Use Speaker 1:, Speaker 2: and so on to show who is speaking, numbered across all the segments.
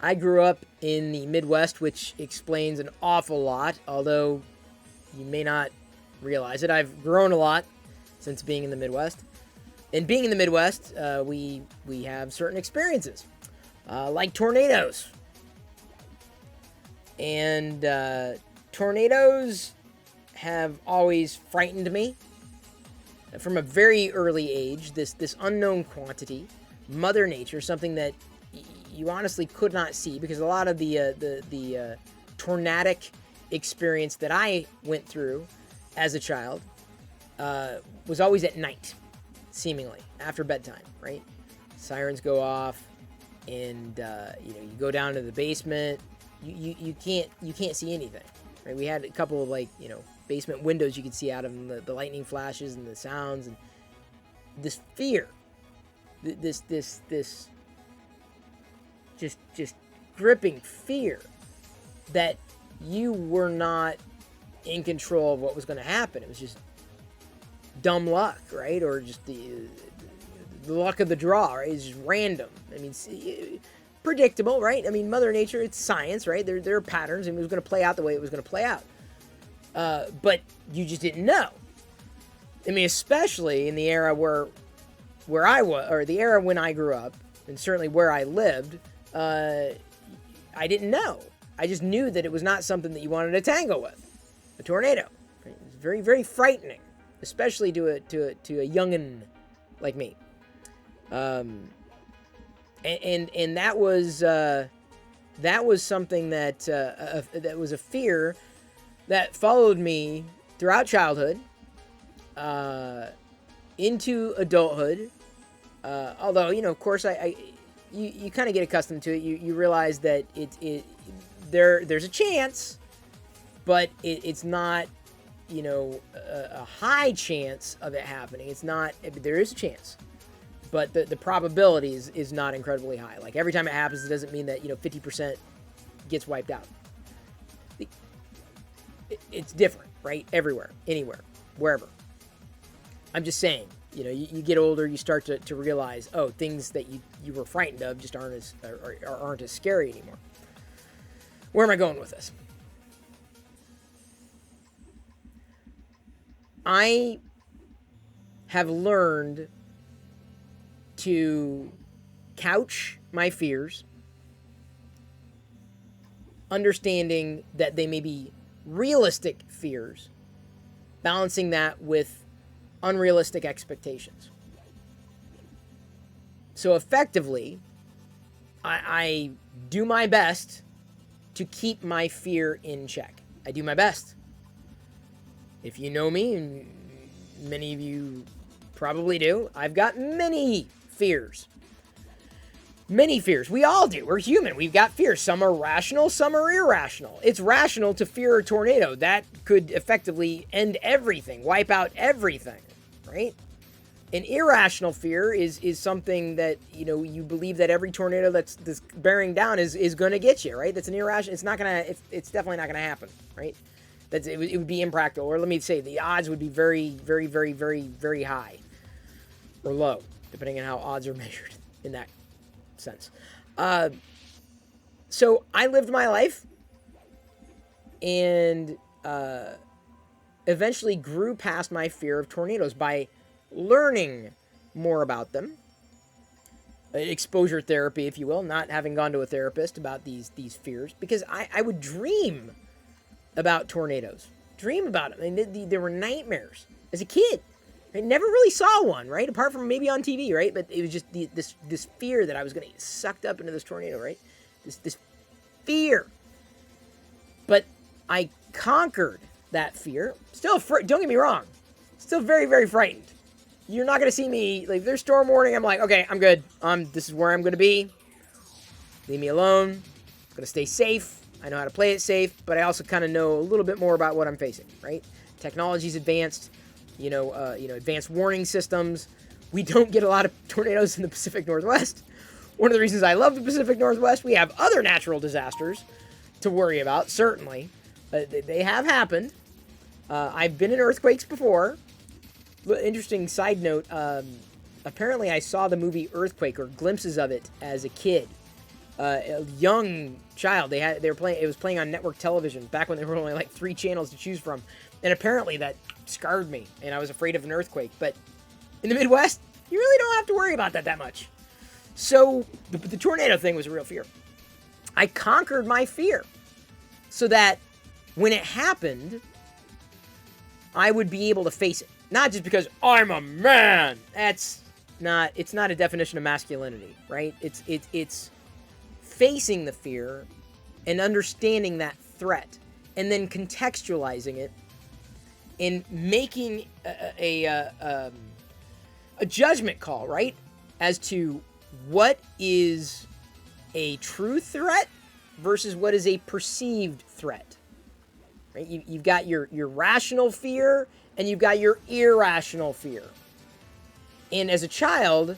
Speaker 1: I grew up in the Midwest, which explains an awful lot, although you may not realize it. I've grown a lot since being in the Midwest. And being in the Midwest, we have certain experiences, like tornadoes. And tornadoes have always frightened me. From a very early age, this unknown quantity, Mother Nature, something that you honestly could not see, because a lot of the tornadic experience that I went through as a child was always at night, seemingly after bedtime. Right, sirens go off, and you go down to the basement. You can't see anything. Right, we had a couple of basement windows you could see out of them, the lightning flashes and the sounds, and this fear, this just gripping fear that you were not in control of what was going to happen. It was just dumb luck, right? Or just the luck of the draw, right? It's just random. I mean, predictable, right? I mean, Mother Nature, it's science, right? There are patterns, and it was going to play out the way it was going to play out. But you just didn't know. I mean, especially in the era where I was, or the era when I grew up, and certainly where I lived, I didn't know. I just knew that it was not something that you wanted to tangle with. A tornado. It was very, very frightening, especially to a youngin' like me. And that was something that was a fear that followed me throughout childhood, into adulthood. Although, of course, you kind of get accustomed to it. You realize that there's a chance, but it's not, a high chance of it happening. It's not. There is a chance, but the probability is not incredibly high. Like, every time it happens, it doesn't mean that 50% gets wiped out. It's different, right? Everywhere, anywhere, wherever. I'm just saying, you get older, you start to realize, things that you were frightened of just aren't as scary anymore. Where am I going with this? I have learned to couch my fears, understanding that they may be realistic fears, balancing that with unrealistic expectations. So effectively, I do my best to keep my fear in check. I do my best. If you know me, and many of you probably do, I've got many fears. Many fears. We all do. We're human. We've got fears. Some are rational, some are irrational. It's rational to fear a tornado. That could effectively end everything, wipe out everything, right? An irrational fear is something that, you believe that every tornado that's bearing down is going to get you, right? That's an irrational. It's not going to, it's definitely not going to happen, right? It would be impractical. Or let me say, the odds would be very, very, very, very, very high or low, depending on how odds are measured in that sense. So I lived my life and eventually grew past my fear of tornadoes by learning more about them. Exposure therapy, if you will, not having gone to a therapist about these fears, because I would dream about tornadoes. Dream about them. I mean, they were nightmares as a kid. I never really saw one, right? Apart from maybe on TV, right? But it was just this fear that I was going to get sucked up into this tornado, right? This fear. But I conquered that fear. Still, don't get me wrong. Still very, very frightened. You're not going to see me, like, if there's storm warning, I'm like, okay, I'm good. This is where I'm going to be. Leave me alone. I'm going to stay safe. I know how to play it safe, but I also kind of know a little bit more about what I'm facing, right? Technology's advanced. Advanced warning systems. We don't get a lot of tornadoes in the Pacific Northwest. One of the reasons I love the Pacific Northwest, we have other natural disasters to worry about, certainly. They have happened. I've been in earthquakes before. Interesting side note, apparently I saw the movie Earthquake, or glimpses of it, as a kid. a young child. They were playing. It was playing on network television back when there were only like 3 channels to choose from, and apparently that scarred me, and I was afraid of an earthquake. But in the Midwest, you really don't have to worry about that much. So the tornado thing was a real fear. I conquered my fear so that when it happened, I would be able to face it. Not just because I'm a man. It's not a definition of masculinity, right? It's facing the fear and understanding that threat and then contextualizing it and making a judgment call, right? As to what is a true threat versus what is a perceived threat. Right? You've got your rational fear and you've got your irrational fear. And as a child,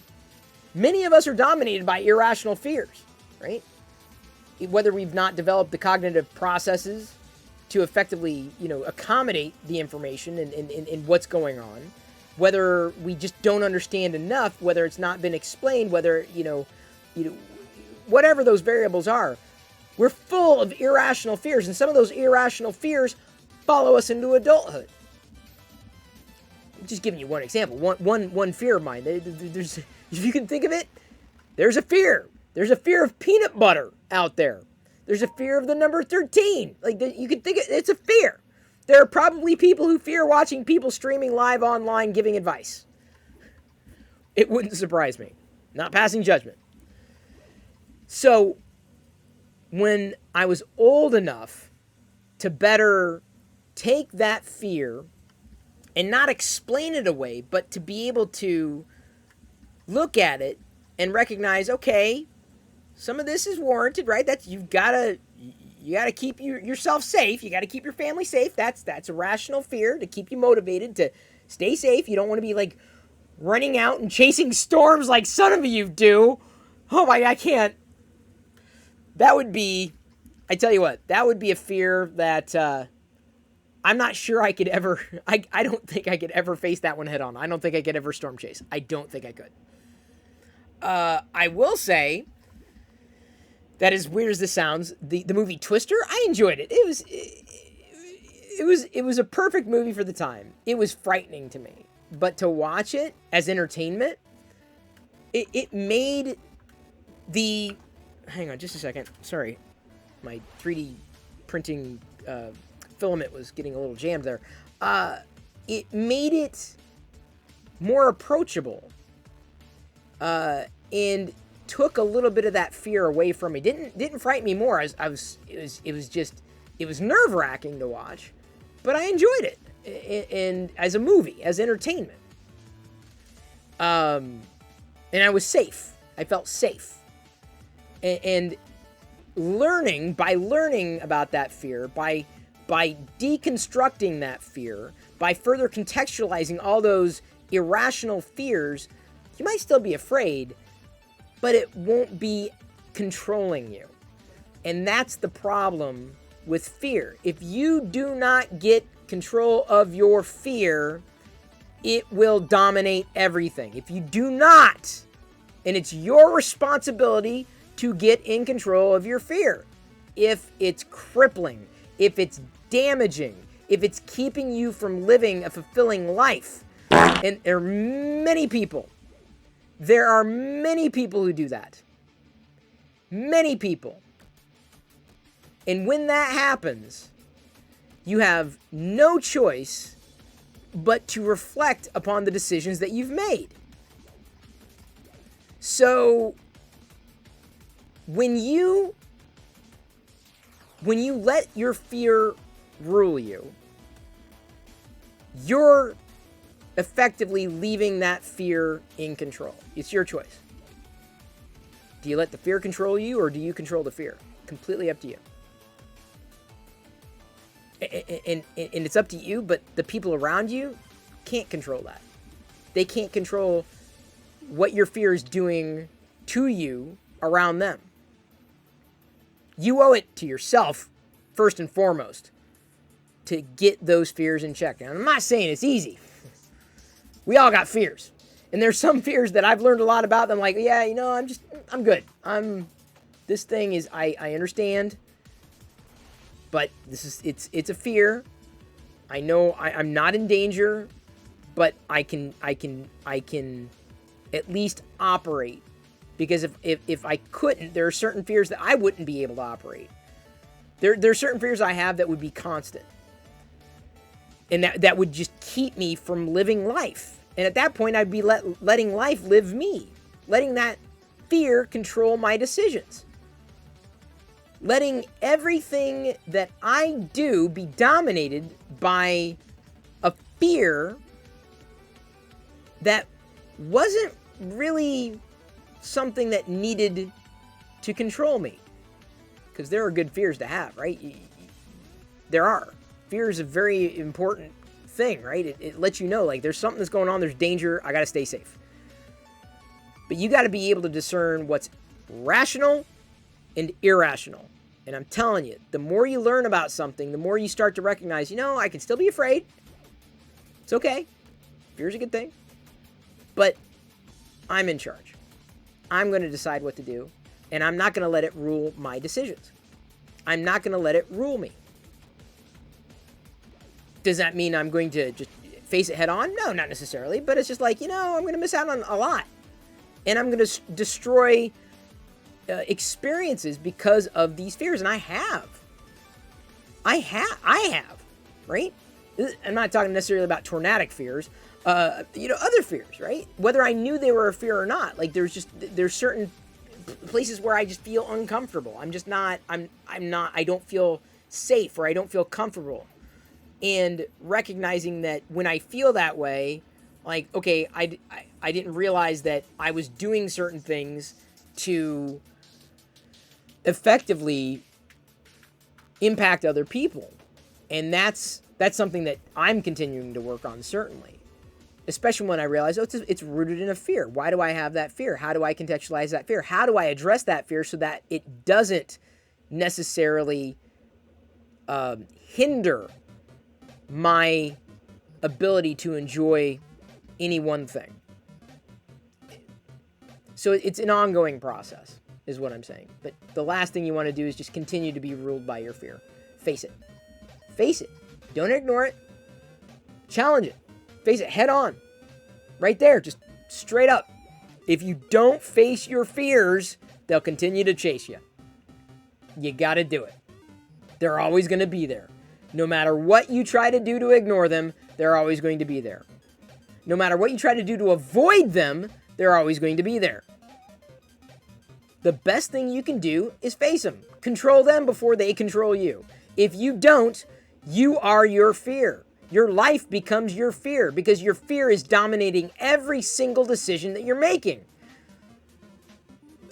Speaker 1: many of us are dominated by irrational fears, right? Whether we've not developed the cognitive processes to effectively, accommodate the information and what's going on, whether we just don't understand enough, whether it's not been explained, whether, whatever those variables are, we're full of irrational fears, and some of those irrational fears follow us into adulthood. I'm just giving you one example, one fear of mine. There's, if you can think of it, there's a fear. There's a fear of peanut butter out there. There's a fear of the number 13. Like, you can think it's a fear. There are probably people who fear watching people streaming live online giving advice. It wouldn't surprise me. Not passing judgment. So, when I was old enough to better take that fear and not explain it away, but to be able to look at it and recognize, okay, some of this is warranted, right? That's you gotta keep yourself safe. You gotta keep your family safe. That's a rational fear to keep you motivated to stay safe. You don't want to be like running out and chasing storms like some of you do. Oh my, I can't. That would be, I tell you what, that would be a fear that I'm not sure I could ever, I don't think I could ever face that one head on. I don't think I could ever storm chase. I don't think I could. I will say that, as weird as this sounds, the movie Twister, I enjoyed it. It was a perfect movie for the time. It was frightening to me. But to watch it as entertainment, it made the... Hang on just a second. Sorry. My 3D printing filament was getting a little jammed there. It made it more approachable. And took a little bit of that fear away from me. Didn't frighten me more. It was nerve-wracking to watch, but I enjoyed it. And as a movie, as entertainment. And I was safe. I felt safe. And learning about that fear, by deconstructing that fear, by further contextualizing all those irrational fears, you might still be afraid, but it won't be controlling you. And that's the problem with fear. If you do not get control of your fear, it will dominate everything. If you do not, and it's your responsibility to get in control of your fear. If it's crippling, if it's damaging, if it's keeping you from living a fulfilling life. And there are many people who do that. Many people. And when that happens, you have no choice but to reflect upon the decisions that you've made. So, when you let your fear rule you, you're effectively leaving that fear in control. It's your choice. Do you let the fear control you, or do you control the fear? Completely up to you. And it's up to you, but the people around you can't control that. They can't control what your fear is doing to you around them. You owe it to yourself, first and foremost, to get those fears in check. And I'm not saying it's easy. We all got fears. And there's some fears that I've learned a lot about. I'm like, yeah, I'm good. this thing is, I understand, but it's a fear. I know I'm not in danger, but I can at least operate. Because if I couldn't, there are certain fears that I wouldn't be able to operate. There are certain fears I have that would be constant. And that would just keep me from living life. And at that point, I'd be letting life live me. Letting that fear control my decisions. Letting everything that I do be dominated by a fear that wasn't really something that needed to control me. Because there are good fears to have, right? There are. Fear is a very important thing, right? It lets you know, like, there's something that's going on, there's danger, I gotta stay safe. But you gotta be able to discern what's rational and irrational. And I'm telling you, the more you learn about something, the more you start to recognize, I can still be afraid. It's okay. Fear's a good thing. But I'm in charge. I'm going to decide what to do, and I'm not going to let it rule my decisions. I'm not going to let it rule me. Does that mean I'm going to just face it head on? No, not necessarily, but it's just like, I'm going to miss out on a lot. And I'm going to destroy experiences because of these fears, and I have, right? I'm not talking necessarily about tornadic fears, other fears, right? Whether I knew they were a fear or not, like there's certain places where I just feel uncomfortable. I don't feel safe, or I don't feel comfortable. And recognizing that when I feel that way, like, okay, I didn't realize that I was doing certain things to effectively impact other people. And that's something that I'm continuing to work on, certainly. Especially when I realize, it's rooted in a fear. Why do I have that fear? How do I contextualize that fear? How do I address that fear so that it doesn't necessarily hinder my ability to enjoy any one thing? So it's an ongoing process, is what I'm saying. But the last thing you want to do is just continue to be ruled by your fear. Face it. Face it. Don't ignore it. Challenge it. Face it head on. Right there. Just straight up. If you don't face your fears, they'll continue to chase you. You got to do it. They're always going to be there. No matter what you try to do to ignore them, they're always going to be there. No matter what you try to do to avoid them, they're always going to be there. The best thing you can do is face them. Control them before they control you. If you don't, you are your fear. Your life becomes your fear because your fear is dominating every single decision that you're making.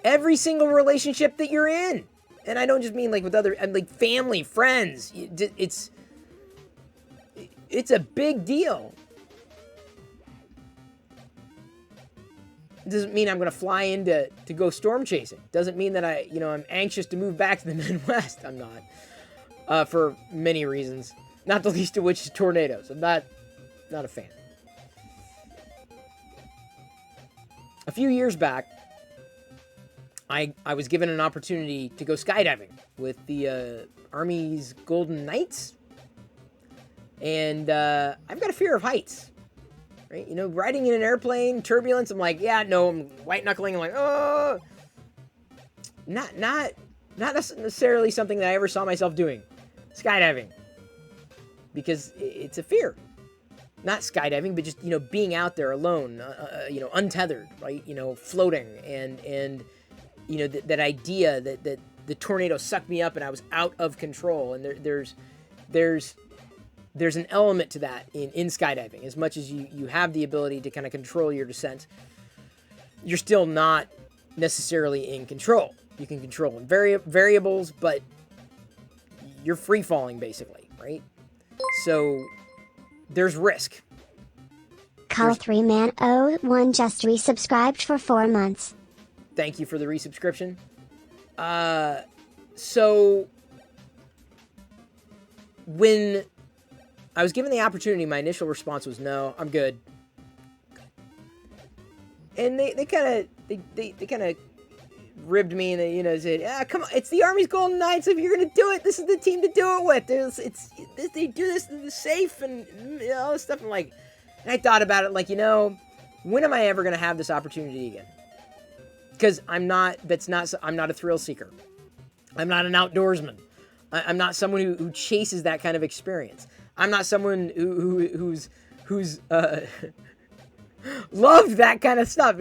Speaker 1: Every single relationship that you're in. And I don't just mean like with like family, friends. It's a big deal. It doesn't mean I'm going to fly in to go storm chasing. Doesn't mean that I'm anxious to move back to the Midwest. I'm not. For many reasons. Not the least of which is tornadoes. I'm not a fan. A few years back, I was given an opportunity to go skydiving with the Army's Golden Knights. And I've got a fear of heights. Right? Riding in an airplane, turbulence, I'm like, yeah, no, I'm white knuckling. I'm like, oh. Not necessarily something that I ever saw myself doing. Skydiving. Because it's a fear. Not skydiving, but just, being out there alone, untethered, right? Floating and that idea that the tornado sucked me up and I was out of control. And there's an element to that in skydiving. As much as you have the ability to kind of control your descent, you're still not necessarily in control. You can control variables, but you're free falling basically, right? So there's risk.
Speaker 2: Call 3man01 just resubscribed for 4 months.
Speaker 1: Thank you for the resubscription. So when I was given the opportunity, my initial response was no, I'm good. And they kind of ribbed me and they, said, come on, it's the Army's Golden Knights. If you're going to do it, this is the team to do it with. They do this in the safe and all this stuff. And I thought about it when am I ever going to have this opportunity again? Because I'm not a thrill seeker. I'm not an outdoorsman. I'm not someone who chases that kind of experience. I'm not someone who's loved that kind of stuff.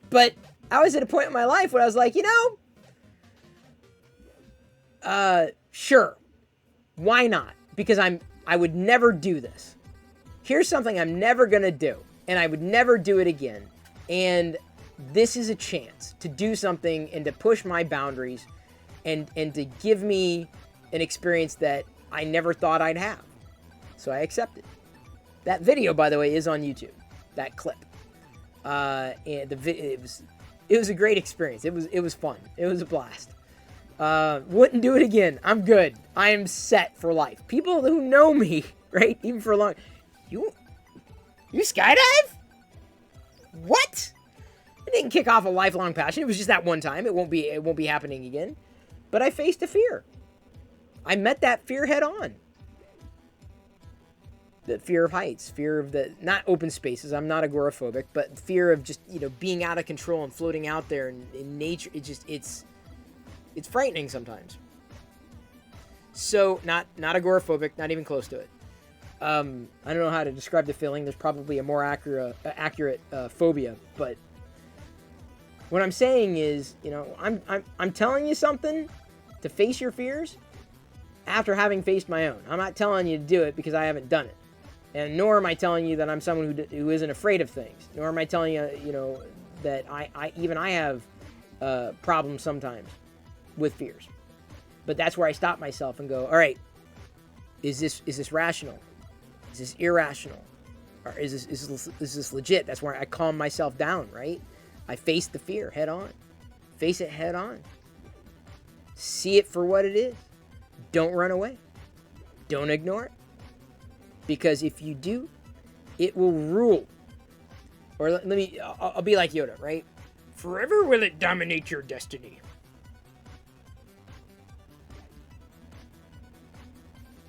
Speaker 1: But I was at a point in my life where I was like, sure, why not? Because I would never do this. Here's something I'm never gonna do, and I would never do it again. And this is a chance to do something and to push my boundaries and to give me an experience that I never thought I'd have. So I accepted. That video, by the way, is on YouTube. That clip. And it was a great experience. It was fun. It was a blast. Wouldn't do it again. I'm good. I am set for life. People who know me, right, even for a long, you skydive? What? It didn't kick off a lifelong passion. It was just that one time. It won't be happening again. But I faced a fear. I met that fear head on. The fear of heights, fear of not open spaces. I'm not agoraphobic, but fear of just, being out of control and floating out there in nature. It's frightening sometimes. So not agoraphobic, not even close to it. I don't know how to describe the feeling. There's probably a more accurate phobia, but what I'm saying is, I'm telling you something to face your fears after having faced my own. I'm not telling you to do it because I haven't done it. And nor am I telling you that I'm someone who isn't afraid of things. Nor am I telling you, that I have problems sometimes with fears. But that's where I stop myself and go, all right, is this rational? Is this irrational? Or is this legit? That's where I calm myself down, right? I face the fear head on. Face it head on. See it for what it is. Don't run away. Don't ignore it. Because if you do, it will rule. Or I'll be like Yoda, right? Forever will it dominate your destiny.